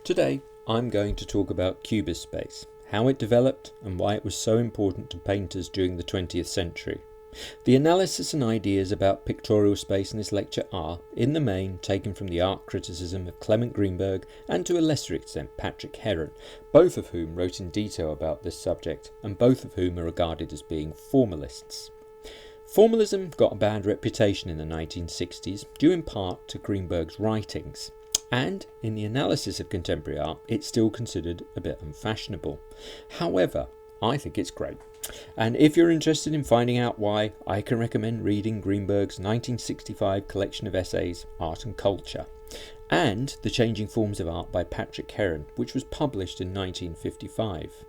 Today I'm going to talk about Cubist space, how it developed and why it was so important to painters during the 20th century. The analysis and ideas about pictorial space in this lecture are, in the main, taken from the art criticism of Clement Greenberg and to a lesser extent Patrick Heron, both of whom wrote in detail about this subject and both of whom are regarded as being formalists. Formalism got a bad reputation in the 1960s due in part to Greenberg's writings. And in the analysis of contemporary art, it's still considered a bit unfashionable. However, I think it's great. And if you're interested in finding out why, I can recommend reading Greenberg's 1965 collection of essays, Art and Culture, and The Changing Forms of Art by Patrick Heron, which was published in 1955.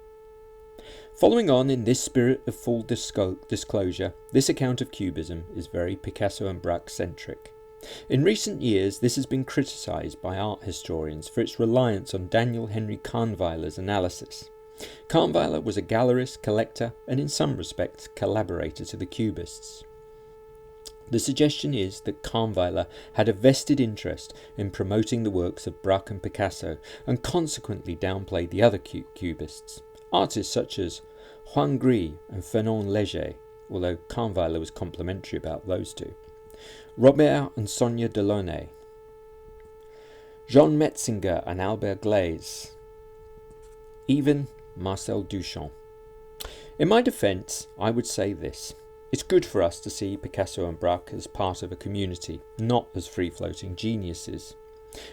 Following on in this spirit of full disclosure, this account of Cubism is very Picasso and Braque-centric. In recent years, this has been criticised by art historians for its reliance on Daniel Henry Kahnweiler's analysis. Kahnweiler was a gallerist, collector, and in some respects collaborator to the Cubists. The suggestion is that Kahnweiler had a vested interest in promoting the works of Braque and Picasso and consequently downplayed the other Cubists, artists such as Juan Gris and Fernand Léger, although Kahnweiler was complimentary about those two. Robert and Sonia Delaunay, Jean Metzinger and Albert Glaise, even Marcel Duchamp. In my defence, I would say this. It's good for us to see Picasso and Braque as part of a community, not as free-floating geniuses.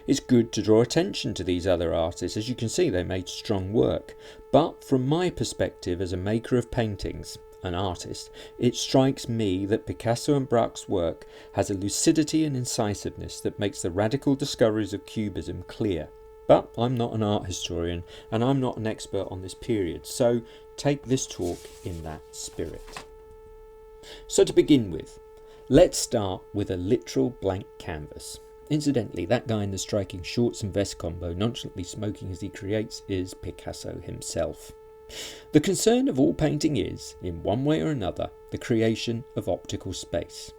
It's good to draw attention to these other artists. As you can see, they made strong work. But from my perspective as a maker of paintings, an artist, it strikes me that Picasso and Braque's work has a lucidity and incisiveness that makes the radical discoveries of Cubism clear. But I'm not an art historian and I'm not an expert on this period, so take this talk in that spirit. So to begin with, let's start with a literal blank canvas. Incidentally, that guy in the striking shorts and vest combo nonchalantly smoking as he creates is Picasso himself. The concern of all painting is, in one way or another, the creation of optical space.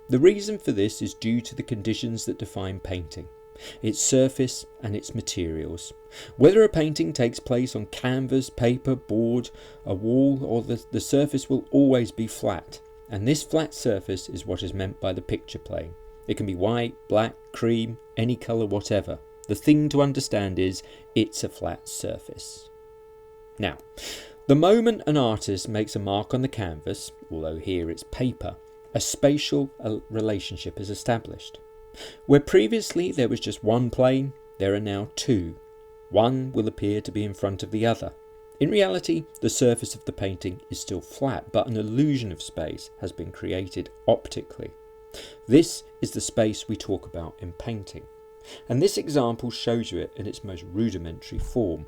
The reason for this is due to the conditions that define painting, its surface and its materials. Whether a painting takes place on canvas, paper, board, a wall, or the surface will always be flat, and this flat surface is what is meant by the picture plane. It can be white, black, cream, any colour whatever. The thing to understand is, it's a flat surface. Now, the moment an artist makes a mark on the canvas, although here it's paper, a spatial relationship is established. Where previously there was just one plane, there are now two. One will appear to be in front of the other. In reality, the surface of the painting is still flat, but an illusion of space has been created optically. This is the space we talk about in painting, and this example shows you it in its most rudimentary form.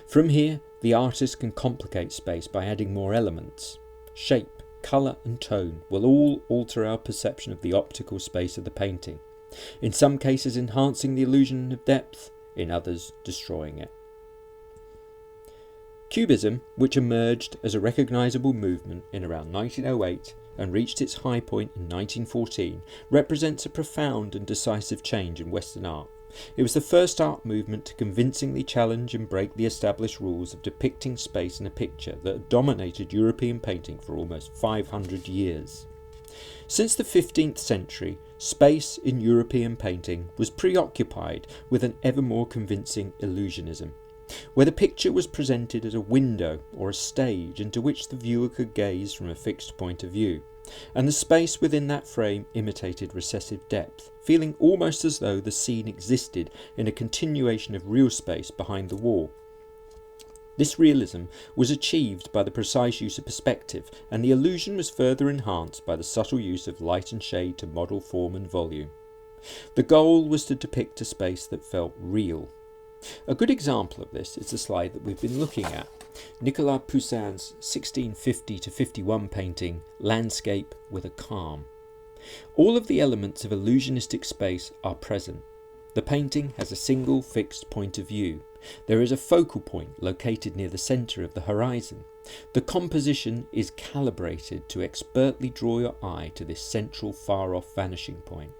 From here, the artist can complicate space by adding more elements. Shape, colour and tone will all alter our perception of the optical space of the painting, in some cases enhancing the illusion of depth, in others destroying it. Cubism, which emerged as a recognisable movement in around 1908 and reached its high point in 1914, represents a profound and decisive change in Western art. It was the first art movement to convincingly challenge and break the established rules of depicting space in a picture that had dominated European painting for almost 500 years. Since the 15th century, space in European painting was preoccupied with an ever more convincing illusionism, where the picture was presented as a window or a stage into which the viewer could gaze from a fixed point of view, and the space within that frame imitated recessive depth, feeling almost as though the scene existed in a continuation of real space behind the wall. This realism was achieved by the precise use of perspective, and the illusion was further enhanced by the subtle use of light and shade to model form and volume. The goal was to depict a space that felt real. A good example of this is the slide that we've been looking at, Nicolas Poussin's 1650-51 painting, Landscape with a Calm. All of the elements of illusionistic space are present. The painting has a single fixed point of view. There is a focal point located near the centre of the horizon. The composition is calibrated to expertly draw your eye to this central far-off vanishing point.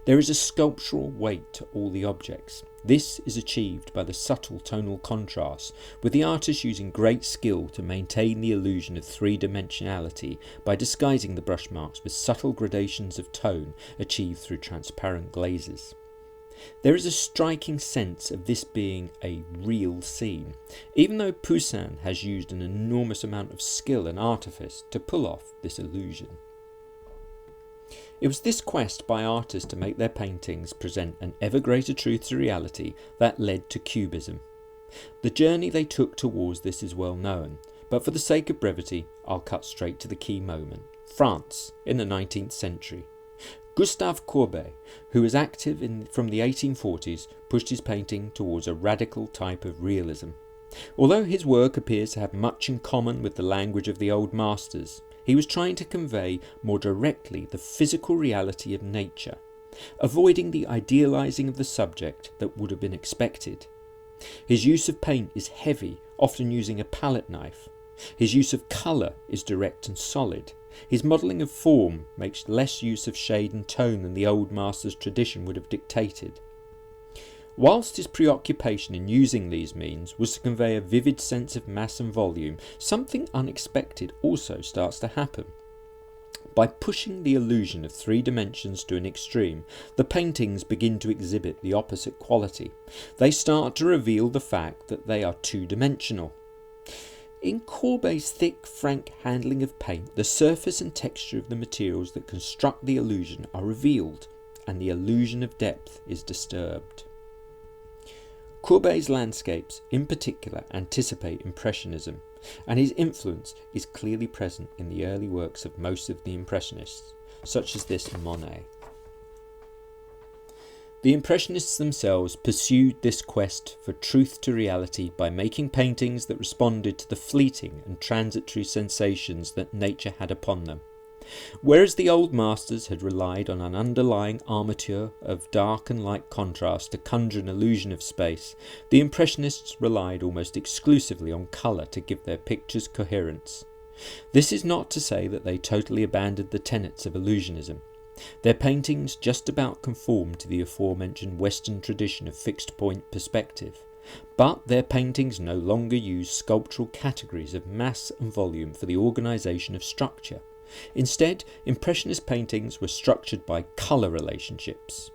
There is a sculptural weight to all the objects. This is achieved by the subtle tonal contrasts, with the artist using great skill to maintain the illusion of three-dimensionality by disguising the brush marks with subtle gradations of tone achieved through transparent glazes. There is a striking sense of this being a real scene, even though Poussin has used an enormous amount of skill and artifice to pull off this illusion. It was this quest by artists to make their paintings present an ever greater truth to reality that led to Cubism. The journey they took towards this is well known, but for the sake of brevity, I'll cut straight to the key moment: France in the 19th century. Gustave Courbet, who was active from the 1840s, pushed his painting towards a radical type of realism. Although his work appears to have much in common with the language of the old masters, he was trying to convey more directly the physical reality of nature, avoiding the idealizing of the subject that would have been expected. His use of paint is heavy, often using a palette knife. His use of colour is direct and solid. His modelling of form makes less use of shade and tone than the old master's tradition would have dictated. Whilst his preoccupation in using these means was to convey a vivid sense of mass and volume, something unexpected also starts to happen. By pushing the illusion of three dimensions to an extreme, the paintings begin to exhibit the opposite quality. They start to reveal the fact that they are two-dimensional. In Courbet's thick, frank handling of paint, the surface and texture of the materials that construct the illusion are revealed, and the illusion of depth is disturbed. Courbet's landscapes, in particular, anticipate Impressionism, and his influence is clearly present in the early works of most of the Impressionists, such as this Monet. The Impressionists themselves pursued this quest for truth to reality by making paintings that responded to the fleeting and transitory sensations that nature had upon them. Whereas the old masters had relied on an underlying armature of dark and light contrast to conjure an illusion of space, the Impressionists relied almost exclusively on colour to give their pictures coherence. This is not to say that they totally abandoned the tenets of illusionism. Their paintings just about conform to the aforementioned Western tradition of fixed-point perspective, but their paintings no longer use sculptural categories of mass and volume for the organisation of structure. Instead, Impressionist paintings were structured by colour relationships.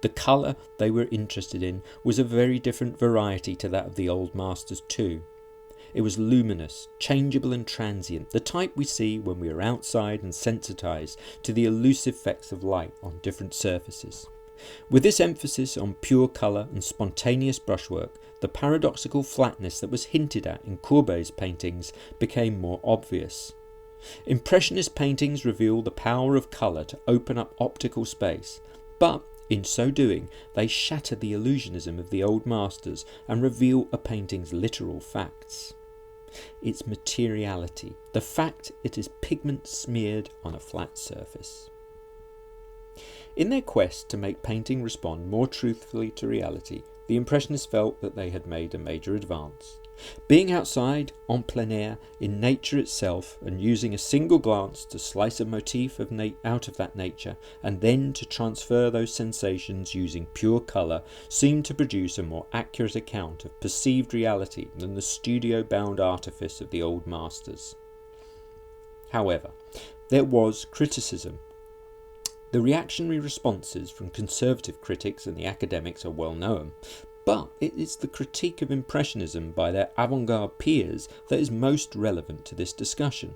The colour they were interested in was a very different variety to that of the old masters too. It was luminous, changeable and transient, the type we see when we are outside and sensitised to the elusive effects of light on different surfaces. With this emphasis on pure colour and spontaneous brushwork, the paradoxical flatness that was hinted at in Courbet's paintings became more obvious. Impressionist paintings reveal the power of colour to open up optical space, but in so doing they shatter the illusionism of the old masters and reveal a painting's literal facts. Its materiality, the fact it is pigment smeared on a flat surface. In their quest to make painting respond more truthfully to reality, the Impressionists felt that they had made a major advance. Being outside, en plein air, in nature itself, and using a single glance to slice a motif out of that nature, and then to transfer those sensations using pure colour, seemed to produce a more accurate account of perceived reality than the studio-bound artifice of the old masters. However, there was criticism. The reactionary responses from conservative critics and the academics are well known, but it is the critique of Impressionism by their avant-garde peers that is most relevant to this discussion.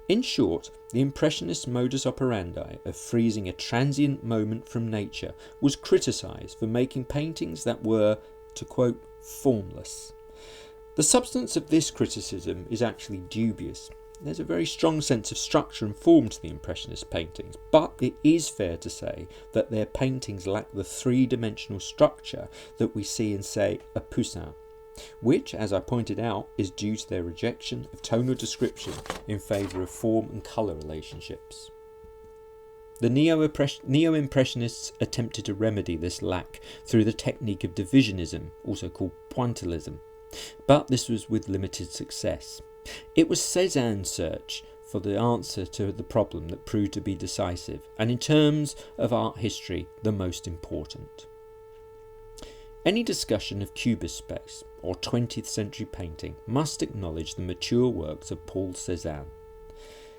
In short, the Impressionist modus operandi of freezing a transient moment from nature was criticised for making paintings that were, to quote, formless. The substance of this criticism is actually dubious. There's a very strong sense of structure and form to the Impressionist paintings, but it is fair to say that their paintings lack the three-dimensional structure that we see in, say, a Poussin, which, as I pointed out, is due to their rejection of tonal description in favour of form and colour relationships. The Neo-Impressionists attempted to remedy this lack through the technique of divisionism, also called pointillism, but this was with limited success. It was Cézanne's search for the answer to the problem that proved to be decisive, and in terms of art history, the most important. Any discussion of Cubist space or 20th century painting must acknowledge the mature works of Paul Cézanne.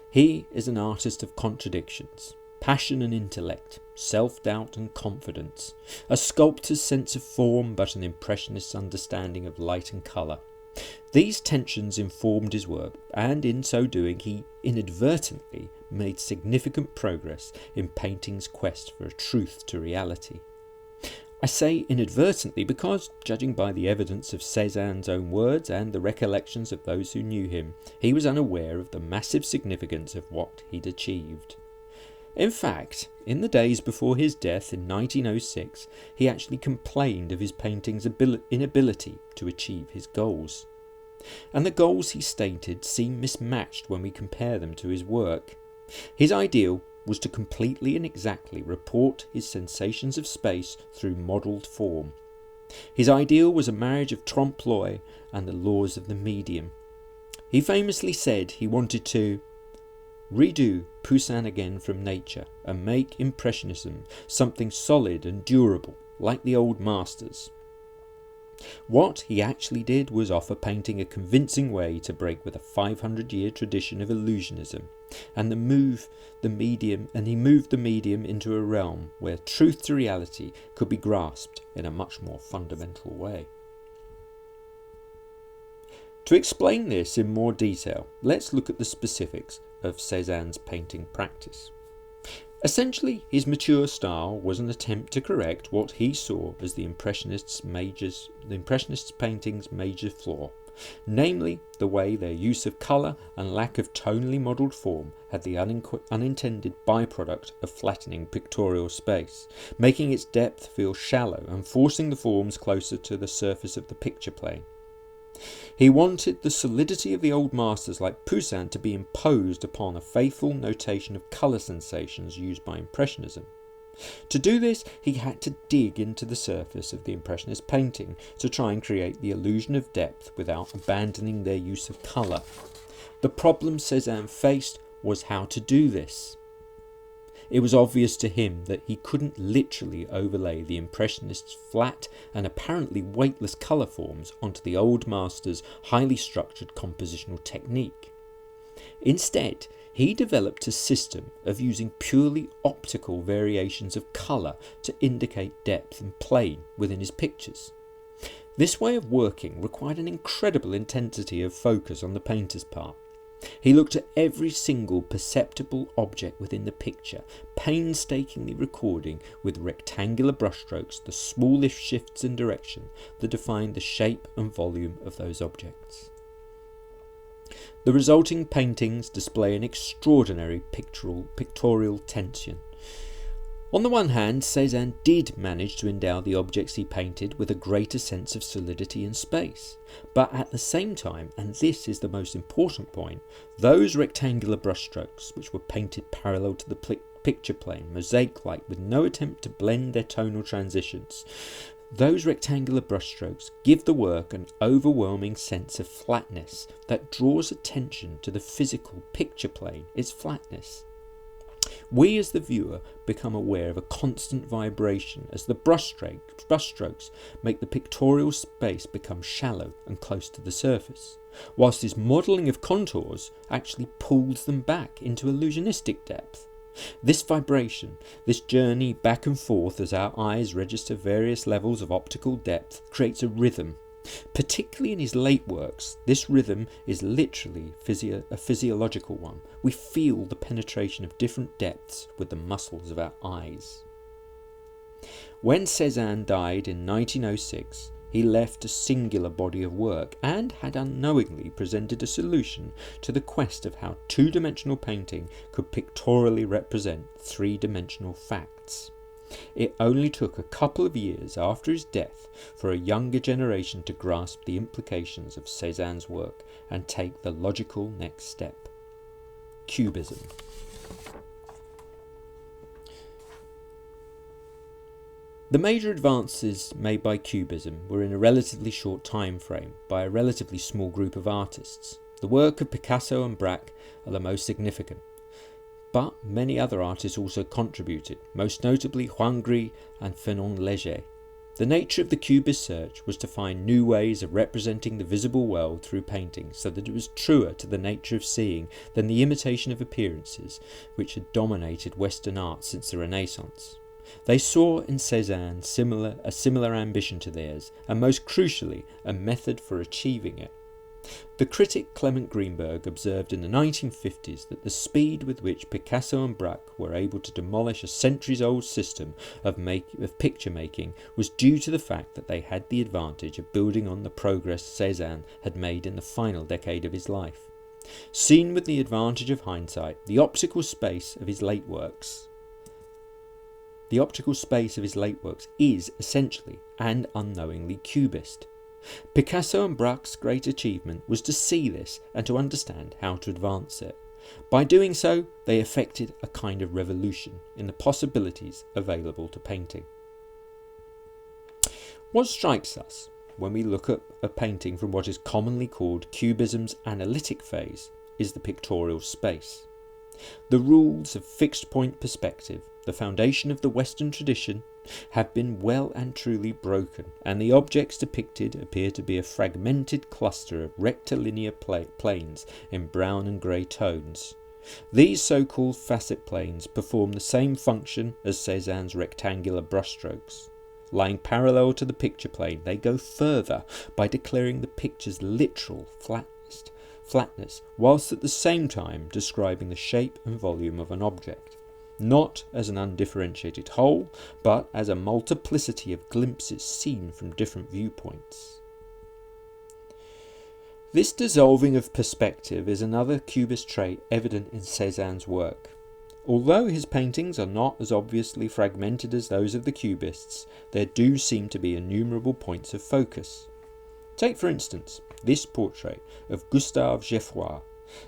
He is an artist of contradictions, passion and intellect, self-doubt and confidence, a sculptor's sense of form but an impressionist's understanding of light and colour. These tensions informed his work, and in so doing he inadvertently made significant progress in painting's quest for a truth to reality. I say inadvertently because, judging by the evidence of Cézanne's own words and the recollections of those who knew him, he was unaware of the massive significance of what he'd achieved. In fact, in the days before his death in 1906, he actually complained of his painting's inability to achieve his goals. And the goals he stated seem mismatched when we compare them to his work. His ideal was to completely and exactly report his sensations of space through modelled form. His ideal was a marriage of trompe-l'oeil and the laws of the medium. He famously said he wanted to redo Poussin again from nature and make Impressionism something solid and durable, like the old masters. What he actually did was offer painting a convincing way to break with a 500-year tradition of illusionism, and he moved the medium into a realm where truth to reality could be grasped in a much more fundamental way. To explain this in more detail, let's look at the specifics of Cézanne's painting practice. Essentially, his mature style was an attempt to correct what he saw as the Impressionist painting's major flaw, namely the way their use of colour and lack of tonally modelled form had the unintended byproduct of flattening pictorial space, making its depth feel shallow and forcing the forms closer to the surface of the picture plane. He wanted the solidity of the old masters like Poussin to be imposed upon a faithful notation of colour sensations used by Impressionism. To do this, he had to dig into the surface of the Impressionist painting to try and create the illusion of depth without abandoning their use of colour. The problem Cézanne faced was how to do this. It was obvious to him that he couldn't literally overlay the Impressionists' flat and apparently weightless colour forms onto the old masters' highly structured compositional technique. Instead, he developed a system of using purely optical variations of colour to indicate depth and plane within his pictures. This way of working required an incredible intensity of focus on the painter's part. He looked at every single perceptible object within the picture, painstakingly recording with rectangular brushstrokes the smallest shifts in direction that defined the shape and volume of those objects. The resulting paintings display an extraordinary pictorial tension. On the one hand, Cézanne did manage to endow the objects he painted with a greater sense of solidity and space, but at the same time, and this is the most important point, those rectangular brushstrokes, which were painted parallel to the picture plane, mosaic-like, with no attempt to blend their tonal transitions, those rectangular brushstrokes give the work an overwhelming sense of flatness that draws attention to the physical picture plane, its flatness. We as the viewer become aware of a constant vibration as the brushstrokes make the pictorial space become shallow and close to the surface, whilst his modelling of contours actually pulls them back into illusionistic depth. This vibration, this journey back and forth as our eyes register various levels of optical depth, creates a rhythm. Particularly in his late works, this rhythm is literally a physiological one. We feel the penetration of different depths with the muscles of our eyes. When Cézanne died in 1906, he left a singular body of work and had unknowingly presented a solution to the quest of how two-dimensional painting could pictorially represent three-dimensional facts. It only took a couple of years after his death for a younger generation to grasp the implications of Cézanne's work and take the logical next step. Cubism. The major advances made by Cubism were in a relatively short time frame by a relatively small group of artists. The work of Picasso and Braque are the most significant. But many other artists also contributed, most notably Juan Gris and Fernand Léger. The nature of the Cubist search was to find new ways of representing the visible world through painting so that it was truer to the nature of seeing than the imitation of appearances which had dominated Western art since the Renaissance. They saw in Cézanne a similar ambition to theirs, and most crucially, a method for achieving it. The critic Clement Greenberg observed in the 1950s that the speed with which Picasso and Braque were able to demolish a centuries-old system of picture making was due to the fact that they had the advantage of building on the progress Cézanne had made in the final decade of his life. Seen with the advantage of hindsight, the optical space of his late works is essentially and unknowingly cubist. Picasso and Braque's great achievement was to see this and to understand how to advance it. By doing so, they effected a kind of revolution in the possibilities available to painting. What strikes us when we look at a painting from what is commonly called Cubism's analytic phase is the pictorial space. The rules of fixed point perspective, the foundation of the Western tradition, have been well and truly broken, and the objects depicted appear to be a fragmented cluster of rectilinear planes in brown and grey tones. These so-called facet planes perform the same function as Cézanne's rectangular brushstrokes. Lying parallel to the picture plane, they go further by declaring the picture's literal flatness, whilst at the same time describing the shape and volume of an object, not as an undifferentiated whole, but as a multiplicity of glimpses seen from different viewpoints. This dissolving of perspective is another Cubist trait evident in Cézanne's work. Although his paintings are not as obviously fragmented as those of the Cubists, there do seem to be innumerable points of focus. Take, for instance, this portrait of Gustave Geffroy.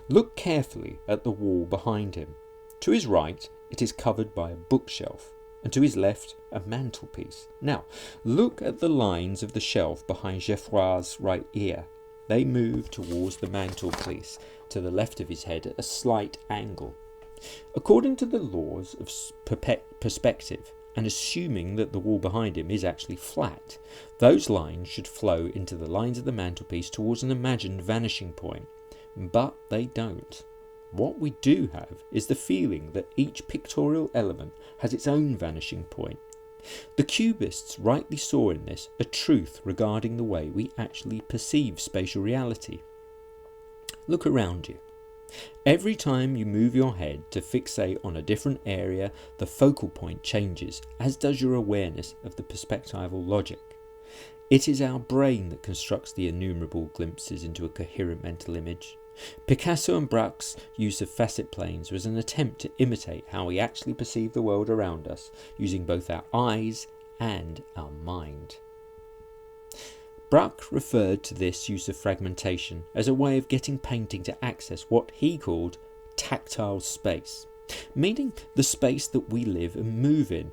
Look carefully at the wall behind him. To his right, it is covered by a bookshelf, and to his left, a mantelpiece. Now, look at the lines of the shelf behind Geffroy's right ear. They move towards the mantelpiece to the left of his head at a slight angle. According to the laws of perspective, and assuming that the wall behind him is actually flat, those lines should flow into the lines of the mantelpiece towards an imagined vanishing point. But they don't. What we do have is the feeling that each pictorial element has its own vanishing point. The Cubists rightly saw in this a truth regarding the way we actually perceive spatial reality. Look around you. Every time you move your head to fixate on a different area, the focal point changes, as does your awareness of the perspectival logic. It is our brain that constructs the innumerable glimpses into a coherent mental image. Picasso and Braque's use of facet planes was an attempt to imitate how we actually perceive the world around us, using both our eyes and our mind. Braque referred to this use of fragmentation as a way of getting painting to access what he called tactile space, meaning the space that we live and move in.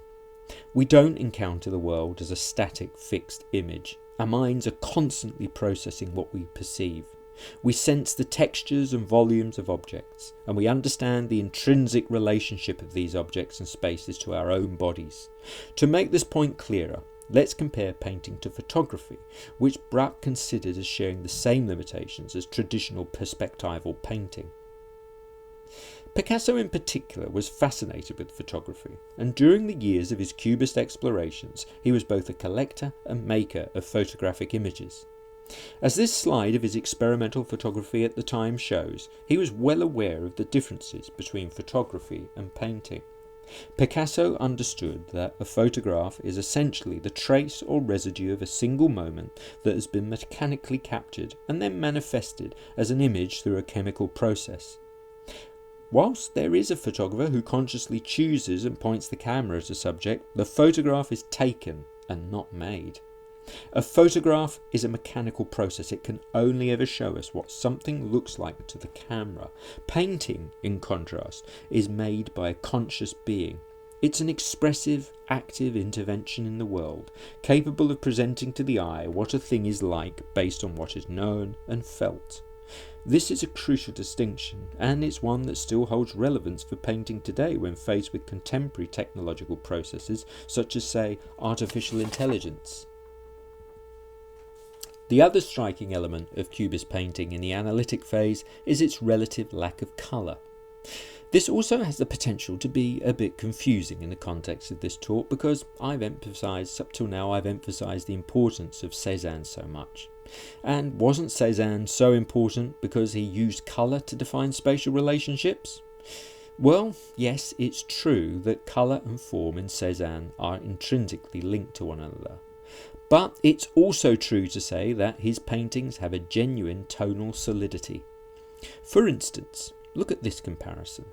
We don't encounter the world as a static, fixed image. Our minds are constantly processing what we perceive. We sense the textures and volumes of objects, and we understand the intrinsic relationship of these objects and spaces to our own bodies. To make this point clearer, let's compare painting to photography, which Braque considered as sharing the same limitations as traditional perspectival painting. Picasso in particular was fascinated with photography, and during the years of his Cubist explorations he was both a collector and maker of photographic images. As this slide of his experimental photography at the time shows, he was well aware of the differences between photography and painting. Picasso understood that a photograph is essentially the trace or residue of a single moment that has been mechanically captured and then manifested as an image through a chemical process. Whilst there is a photographer who consciously chooses and points the camera at a subject, the photograph is taken and not made. A photograph is a mechanical process. It can only ever show us what something looks like to the camera. Painting, in contrast, is made by a conscious being. It's an expressive, active intervention in the world, capable of presenting to the eye what a thing is like based on what is known and felt. This is a crucial distinction, and it's one that still holds relevance for painting today when faced with contemporary technological processes such as, say, artificial intelligence. The other striking element of Cubist painting in the analytic phase is its relative lack of colour. This also has the potential to be a bit confusing in the context of this talk because up till now I've emphasised the importance of Cézanne so much. And wasn't Cézanne so important because he used colour to define spatial relationships? Well, yes, it's true that colour and form in Cézanne are intrinsically linked to one another. But it's also true to say that his paintings have a genuine tonal solidity. For instance, look at this comparison.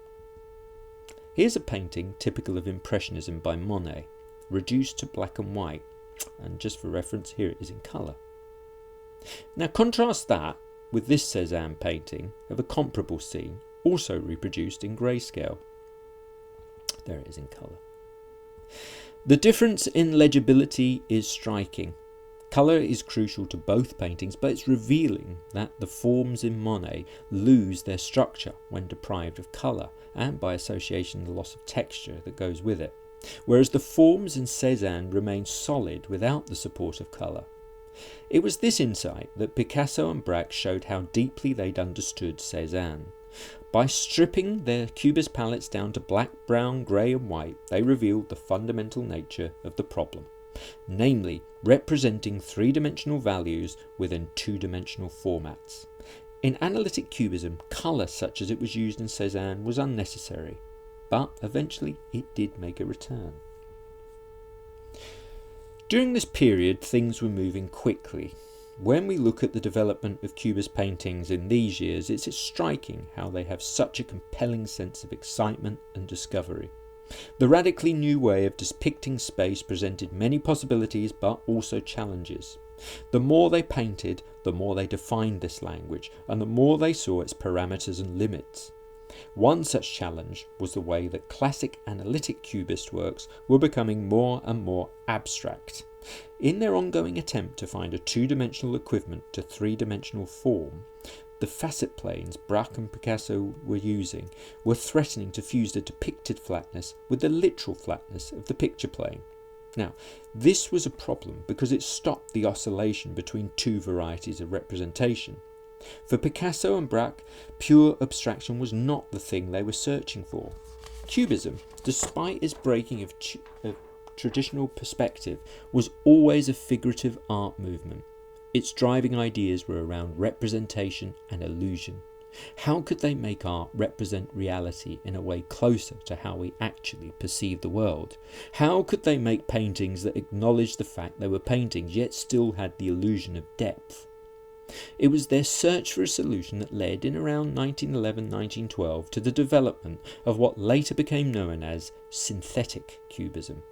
Here's a painting typical of Impressionism by Monet, reduced to black and white, and just for reference, here it is in colour. Now contrast that with this Cézanne painting of a comparable scene, also reproduced in grayscale. There it is in colour. The difference in legibility is striking. Colour is crucial to both paintings, but it's revealing that the forms in Monet lose their structure when deprived of colour, and by association the loss of texture that goes with it, whereas the forms in Cézanne remain solid without the support of colour. It was this insight that Picasso and Braque showed how deeply they'd understood Cézanne. By stripping their Cubist palettes down to black, brown, grey and white, they revealed the fundamental nature of the problem, namely representing three-dimensional values within two-dimensional formats. In analytic cubism, colour such as it was used in Cézanne was unnecessary, but eventually it did make a return. During this period, things were moving quickly. When we look at the development of Cubist paintings in these years, it's striking how they have such a compelling sense of excitement and discovery. The radically new way of depicting space presented many possibilities but also challenges. The more they painted, the more they defined this language, and the more they saw its parameters and limits. One such challenge was the way that classic analytic Cubist works were becoming more and more abstract. In their ongoing attempt to find a two-dimensional equivalent to three-dimensional form, the facet planes Braque and Picasso were using were threatening to fuse the depicted flatness with the literal flatness of the picture plane. Now, this was a problem because it stopped the oscillation between two varieties of representation. For Picasso and Braque, pure abstraction was not the thing they were searching for. Cubism, despite its breaking of traditional perspective, was always a figurative art movement. Its driving ideas were around representation and illusion. How could they make art represent reality in a way closer to how we actually perceive the world? How could they make paintings that acknowledged the fact they were paintings yet still had the illusion of depth? It was their search for a solution that led, in around 1911-1912, to the development of what later became known as synthetic cubism.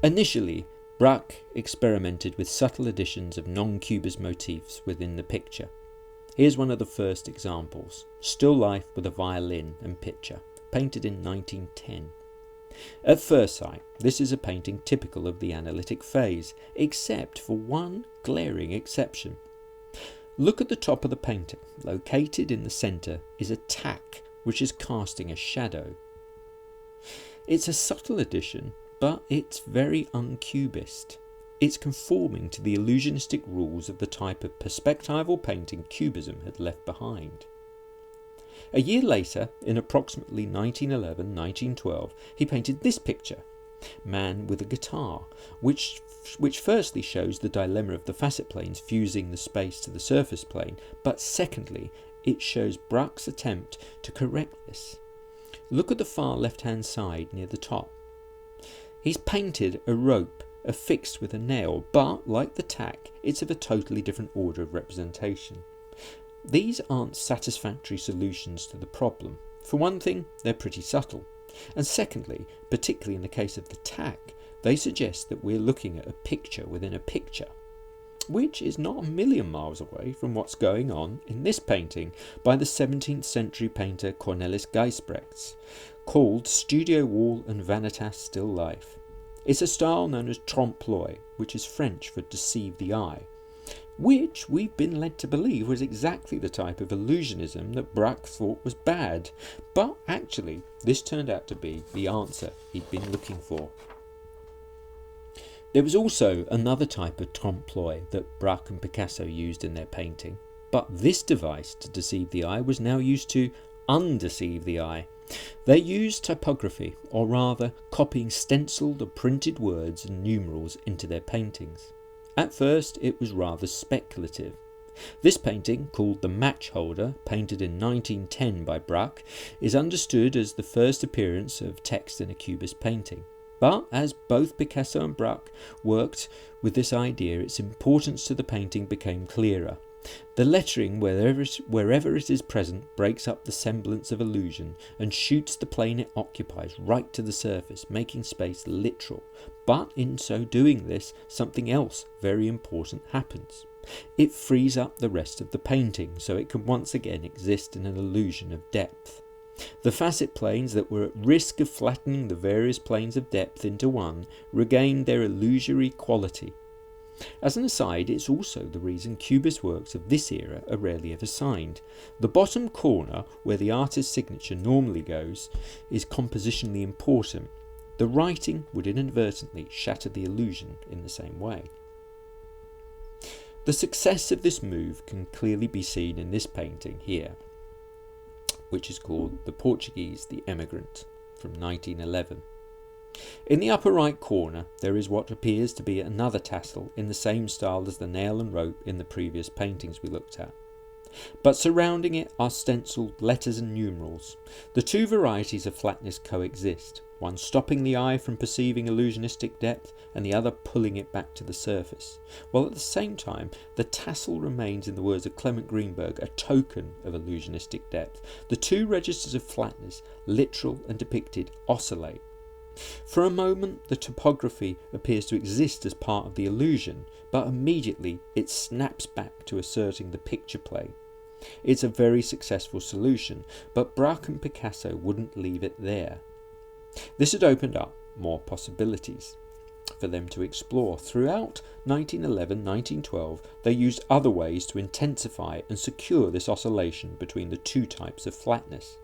Initially, Braque experimented with subtle additions of non-cubist motifs within the picture. Here's one of the first examples: still life with a violin and picture, painted in 1910. At first sight, this is a painting typical of the analytic phase, except for one glaring exception. Look at the top of the painting. Located in the centre is a tack which is casting a shadow. It's a subtle addition, but it's very un-Cubist. It's conforming to the illusionistic rules of the type of perspectival painting Cubism had left behind. A year later, in approximately 1911-1912, he painted this picture, Man with a Guitar, which firstly shows the dilemma of the facet planes fusing the space to the surface plane, but secondly, it shows Braque's attempt to correct this. Look at the far left-hand side near the top. He's painted a rope affixed with a nail, but, like the tack, it's of a totally different order of representation. These aren't satisfactory solutions to the problem. For one thing, they're pretty subtle. And secondly, particularly in the case of the tack, they suggest that we're looking at a picture within a picture, which is not a million miles away from what's going on in this painting by the 17th century painter Cornelis Gijsbrechts, called Studio Wall and Vanitas Still Life. It's a style known as trompe l'oeil, which is French for deceive the eye. which we've been led to believe was exactly the type of illusionism that Braque thought was bad. But actually, this turned out to be the answer he'd been looking for. There was also another type of trompe-l'oeil that Braque and Picasso used in their painting, but this device to deceive the eye was now used to undeceive the eye. They used typography, or rather copying stenciled or printed words and numerals into their paintings. At first it was rather speculative. This painting, called The Match Holder, painted in 1910 by Braque, is understood as the first appearance of text in a Cubist painting. But as both Picasso and Braque worked with this idea, its importance to the painting became clearer. The lettering, wherever it is present, breaks up the semblance of illusion and shoots the plane it occupies right to the surface, making space literal. But in so doing this, something else very important happens. It frees up the rest of the painting, so it can once again exist in an illusion of depth. The facet planes that were at risk of flattening the various planes of depth into one regained their illusory quality. As an aside, it's also the reason Cubist works of this era are rarely ever signed. The bottom corner, where the artist's signature normally goes, is compositionally important. The writing would inadvertently shatter the illusion in the same way. The success of this move can clearly be seen in this painting here, which is called The Portuguese, the Emigrant, from 1911. In the upper right corner there is what appears to be another tassel in the same style as the nail and rope in the previous paintings we looked at. But surrounding it are stenciled letters and numerals. The two varieties of flatness coexist, one stopping the eye from perceiving illusionistic depth and the other pulling it back to the surface, while at the same time the tassel remains, in the words of Clement Greenberg, a token of illusionistic depth. The two registers of flatness, literal and depicted, oscillate. For a moment the topography appears to exist as part of the illusion, but immediately it snaps back to asserting the picture plane. It's a very successful solution, but Braque and Picasso wouldn't leave it there. This had opened up more possibilities for them to explore. Throughout 1911-1912 they used other ways to intensify and secure this oscillation between the two types of flatness.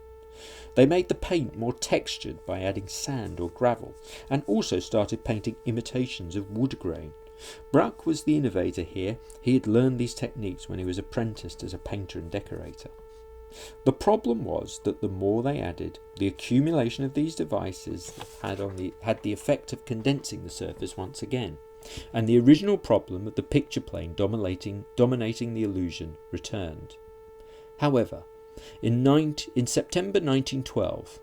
They made the paint more textured by adding sand or gravel, and also started painting imitations of wood grain. Braque was the innovator here. He had learned these techniques when he was apprenticed as a painter and decorator. The problem was that the more they added, the accumulation of these devices had the effect of condensing the surface once again, and the original problem of the picture plane dominating the illusion returned. However, in September 1912,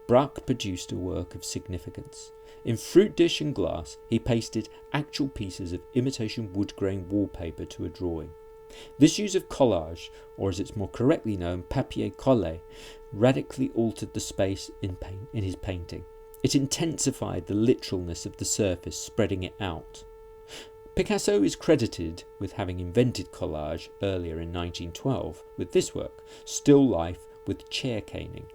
Braque produced a work of significance. In fruit dish and glass, he pasted actual pieces of imitation wood grain wallpaper to a drawing. This use of collage, or as it's more correctly known, papier-collé, radically altered the space in his painting. It intensified the literalness of the surface, spreading it out. Picasso is credited with having invented collage earlier in 1912 with this work, Still Life with Chair Caning.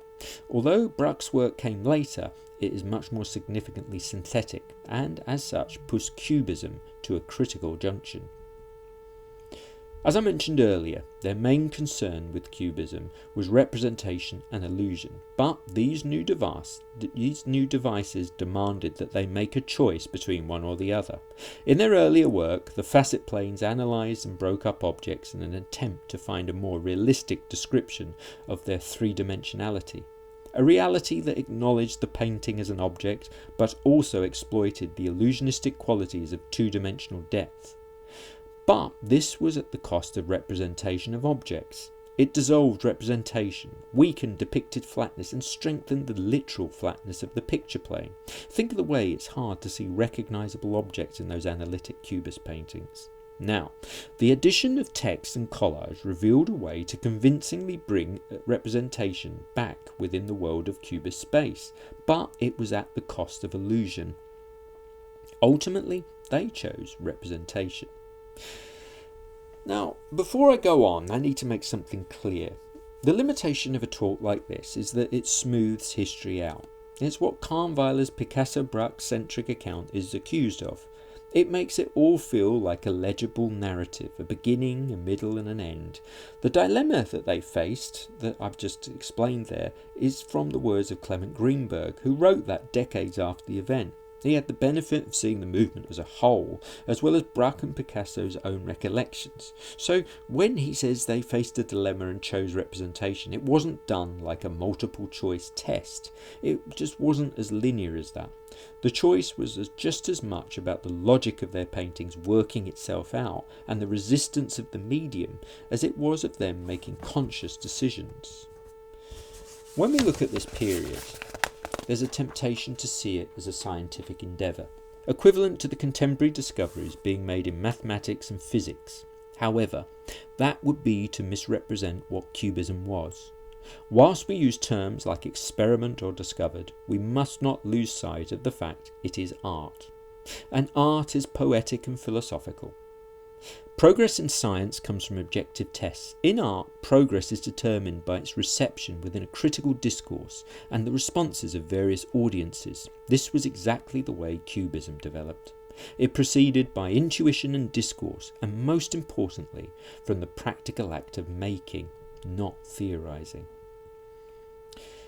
Although Braque's work came later, it is much more significantly synthetic and, as such, pushed Cubism to a critical junction. As I mentioned earlier, their main concern with Cubism was representation and illusion, but these new devices demanded that they make a choice between one or the other. In their earlier work, the facet planes analysed and broke up objects in an attempt to find a more realistic description of their three-dimensionality, a reality that acknowledged the painting as an object, but also exploited the illusionistic qualities of two-dimensional depth. But this was at the cost of representation of objects. It dissolved representation, weakened depicted flatness, and strengthened the literal flatness of the picture plane. Think of the way it's hard to see recognisable objects in those analytic Cubist paintings. Now, the addition of text and collage revealed a way to convincingly bring representation back within the world of Cubist space, but it was at the cost of illusion. Ultimately, they chose representation. Now, before I go on, I need to make something clear. The limitation of a talk like this is that it smooths history out. It's what Kahnweiler's Picasso-Braque-centric account is accused of. It makes it all feel like a legible narrative, a beginning, a middle and an end. The dilemma that they faced, that I've just explained there, is from the words of Clement Greenberg, who wrote that decades after the event. He had the benefit of seeing the movement as a whole, as well as Braque and Picasso's own recollections. So when he says they faced a dilemma and chose representation, it wasn't done like a multiple choice test. It just wasn't as linear as that. The choice was just as much about the logic of their paintings working itself out and the resistance of the medium as it was of them making conscious decisions. When we look at this period, there's a temptation to see it as a scientific endeavour, equivalent to the contemporary discoveries being made in mathematics and physics. However, that would be to misrepresent what Cubism was. Whilst we use terms like experiment or discovered, we must not lose sight of the fact it is art. And art is poetic and philosophical. Progress in science comes from objective tests. In art, progress is determined by its reception within a critical discourse and the responses of various audiences. This was exactly the way Cubism developed. It proceeded by intuition and discourse, and most importantly, from the practical act of making, not theorising.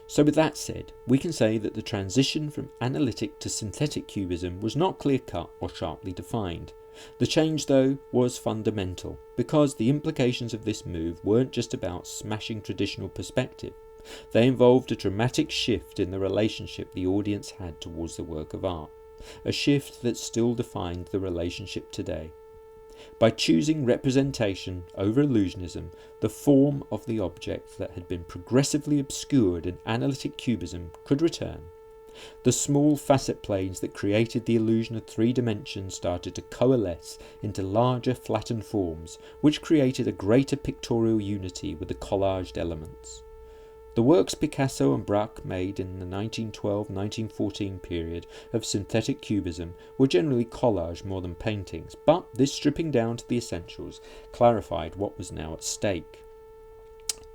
So with that said, we can say that the transition from analytic to synthetic Cubism was not clear-cut or sharply defined. The change, though, was fundamental, because the implications of this move weren't just about smashing traditional perspective. They involved a dramatic shift in the relationship the audience had towards the work of art, a shift that still defined the relationship today. By choosing representation over illusionism, the form of the object that had been progressively obscured in analytic Cubism could return. The small facet planes that created the illusion of three dimensions started to coalesce into larger flattened forms, which created a greater pictorial unity with the collaged elements. The works Picasso and Braque made in the 1912-1914 period of synthetic Cubism were generally collage more than paintings, but this stripping down to the essentials clarified what was now at stake.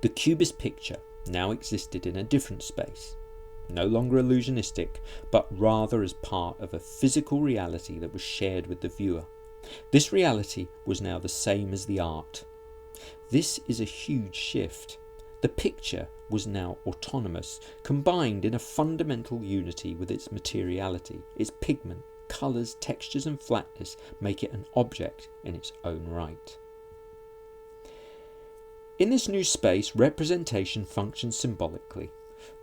The Cubist picture now existed in a different space. No longer illusionistic, but rather as part of a physical reality that was shared with the viewer. This reality was now the same as the art. This is a huge shift. The picture was now autonomous, combined in a fundamental unity with its materiality. Its pigment, colours, textures and flatness make it an object in its own right. In this new space, representation functions symbolically.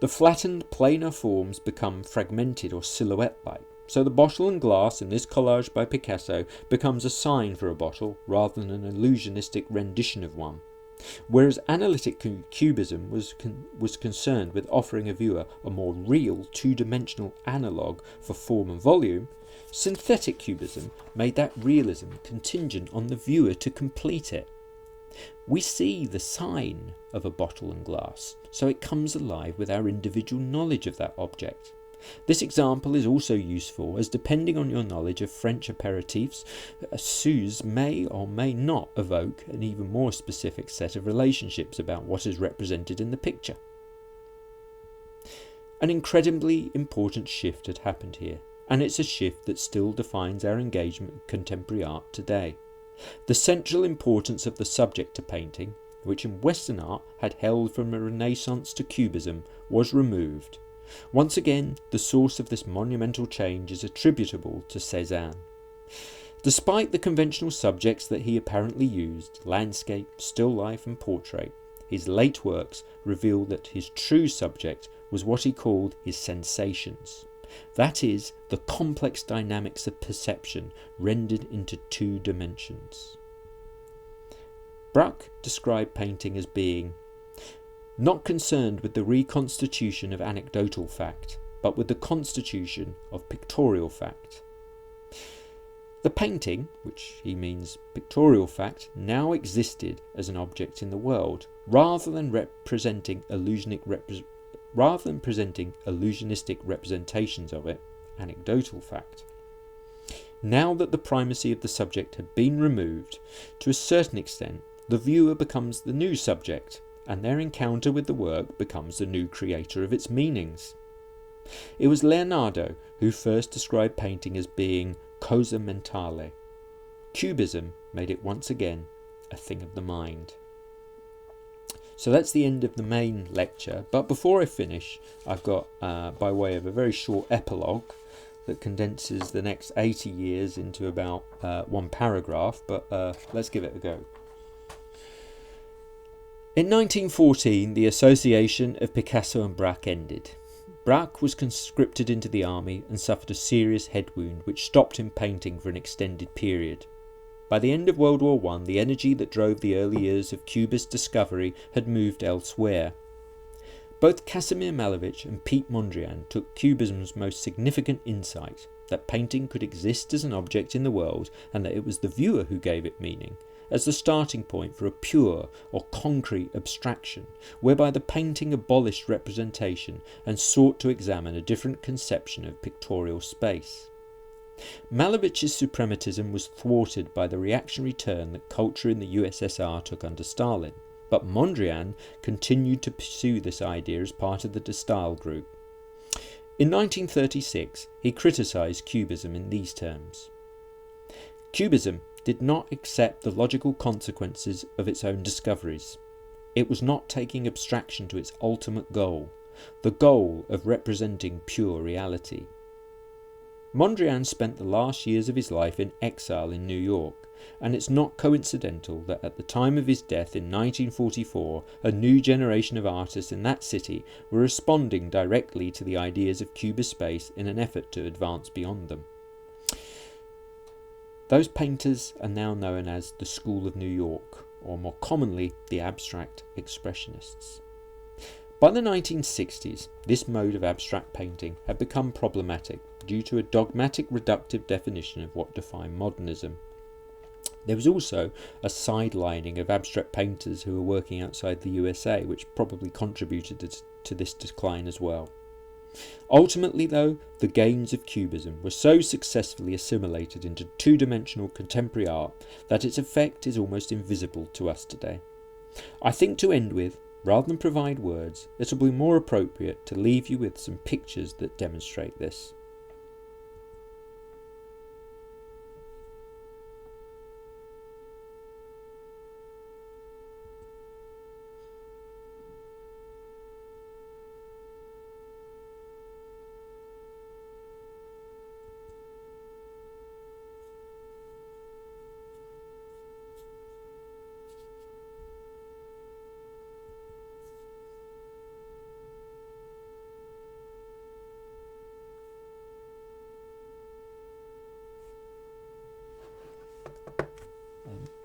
The flattened, planar forms become fragmented or silhouette-like, so the bottle and glass in this collage by Picasso becomes a sign for a bottle rather than an illusionistic rendition of one. Whereas analytic Cubism was concerned with offering a viewer a more real, two-dimensional analogue for form and volume, synthetic Cubism made that realism contingent on the viewer to complete it. We see the sign of a bottle and glass, so it comes alive with our individual knowledge of that object. This example is also useful as, depending on your knowledge of French aperitifs, a Suze may or may not evoke an even more specific set of relationships about what is represented in the picture. An incredibly important shift had happened here, and it's a shift that still defines our engagement with contemporary art today. The central importance of the subject to painting, which in Western art had held from the Renaissance to Cubism, was removed. Once again, the source of this monumental change is attributable to Cézanne. Despite the conventional subjects that he apparently used, landscape, still life and portrait, his late works reveal that his true subject was what he called his sensations. That is, the complex dynamics of perception rendered into two dimensions. Braque described painting as being not concerned with the reconstitution of anecdotal fact, but with the constitution of pictorial fact. The painting, which he means pictorial fact, now existed as an object in the world, rather than presenting illusionistic representations of it, anecdotal fact. Now that the primacy of the subject had been removed, to a certain extent, the viewer becomes the new subject, and their encounter with the work becomes the new creator of its meanings. It was Leonardo who first described painting as being cosa mentale. Cubism made it once again a thing of the mind. So that's the end of the main lecture, but before I finish, I've got, by way of a very short epilogue that condenses the next 80 years into about one paragraph, but let's give it a go. In 1914, the association of Picasso and Braque ended. Braque was conscripted into the army and suffered a serious head wound which stopped him painting for an extended period. By the end of World War I, the energy that drove the early years of Cubist discovery had moved elsewhere. Both Casimir Malevich and Pete Mondrian took Cubism's most significant insight, that painting could exist as an object in the world and that it was the viewer who gave it meaning, as the starting point for a pure or concrete abstraction, whereby the painting abolished representation and sought to examine a different conception of pictorial space. Malevich's suprematism was thwarted by the reactionary turn that culture in the USSR took under Stalin, but Mondrian continued to pursue this idea as part of the De Stijl group. In 1936, he criticised Cubism in these terms. Cubism did not accept the logical consequences of its own discoveries. It was not taking abstraction to its ultimate goal, the goal of representing pure reality. Mondrian spent the last years of his life in exile in New York, and it's not coincidental that at the time of his death in 1944, a new generation of artists in that city were responding directly to the ideas of Cubist space in an effort to advance beyond them. Those painters are now known as the School of New York, or more commonly, the Abstract Expressionists. By the 1960s, this mode of abstract painting had become problematic due to a dogmatic reductive definition of what defined modernism. There was also a sidelining of abstract painters who were working outside the USA, which probably contributed to this decline as well. Ultimately, though, the gains of Cubism were so successfully assimilated into two-dimensional contemporary art that its effect is almost invisible to us today. I think to end with, rather than provide words, it will be more appropriate to leave you with some pictures that demonstrate this.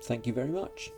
Thank you very much.